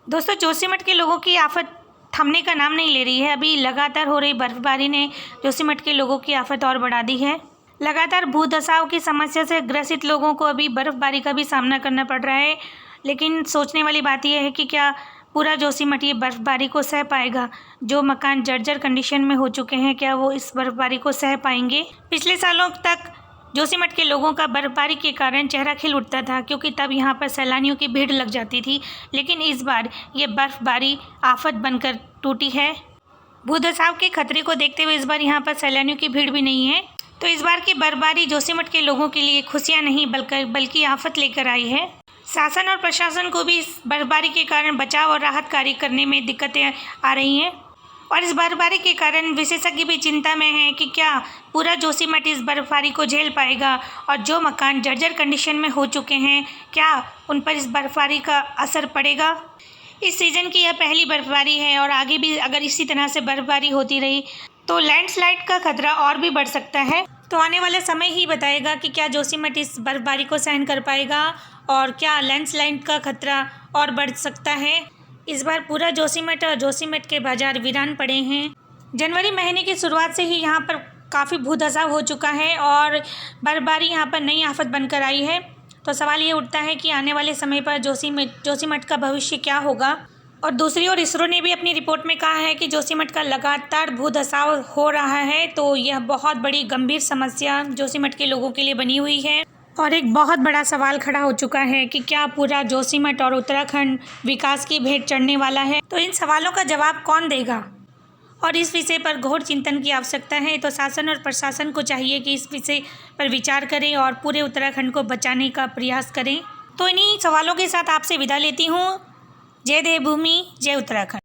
दोस्तों, जोशीमठ के लोगों की आफत थमने का नाम नहीं ले रही है। अभी लगातार हो रही बर्फबारी ने जोशीमठ के लोगों की आफत और बढ़ा दी है। लगातार भूधसाव की समस्या से ग्रसित लोगों को अभी बर्फबारी का भी सामना करना पड़ रहा है। लेकिन सोचने वाली बात यह है कि क्या पूरा जोशीमठ ये बर्फबारी को सह पाएगा। जो मकान जर्जर कंडीशन में हो चुके हैं, क्या वो इस बर्फबारी को सह पाएंगे। पिछले सालों तक जोशीमठ के लोगों का बर्फबारी के कारण चेहरा खिल उठता था, क्योंकि तब यहाँ पर सैलानियों की भीड़ लग जाती थी। लेकिन इस बार ये बर्फबारी आफत बनकर टूटी है। भूधसाव के खतरे को देखते हुए इस बार यहाँ पर सैलानियों की भीड़ भी नहीं है। तो इस बार की बर्फबारी जोशीमठ के लोगों के लिए खुशियाँ नहीं बल्कि आफत लेकर आई है। शासन और प्रशासन को भी इस बर्फबारी के कारण बचाव और राहत कार्य करने में दिक्कतें आ रही हैं। और इस बर्फबारी के कारण विशेषज्ञ भी चिंता में हैं कि क्या पूरा जोशीमठ इस बर्फबारी को झेल पाएगा, और जो मकान जर्जर कंडीशन में हो चुके हैं, क्या उन पर इस बर्फबारी का असर पड़ेगा। इस सीज़न की यह पहली बर्फबारी है, और आगे भी अगर इसी तरह से बर्फबारी होती रही तो लैंडस्लाइड का खतरा और भी बढ़ सकता है। तो आने वाला समय ही बताएगा कि क्या जोशीमठ इस बर्फबारी को सहन कर पाएगा, और क्या लैंडस्लाइड का खतरा और बढ़ सकता है। इस बार पूरा जोशीमठ और जोशीमठ के बाजार वीरान पड़े हैं। जनवरी महीने की शुरुआत से ही यहाँ पर काफ़ी भूधसाव हो चुका है, और बर्फबारी यहाँ पर नई आफत बनकर आई है। तो सवाल ये उठता है कि आने वाले समय पर जोशीमठ का भविष्य क्या होगा। और दूसरी ओर इसरो ने भी अपनी रिपोर्ट में कहा है कि जोशीमठ का लगातार भूधसाव हो रहा है, तो यह बहुत बड़ी गंभीर समस्या जोशीमठ के लोगों के लिए बनी हुई है। और एक बहुत बड़ा सवाल खड़ा हो चुका है कि क्या पूरा जोशीमठ और उत्तराखंड विकास की भेंट चढ़ने वाला है। तो इन सवालों का जवाब कौन देगा, और इस विषय पर घोर चिंतन की आवश्यकता है। तो शासन और प्रशासन को चाहिए कि इस विषय पर विचार करें और पूरे उत्तराखंड को बचाने का प्रयास करें। तो इन्हीं सवालों के साथ आपसे विदा लेती हूँ। जय देवभूमि, जय उत्तराखंड।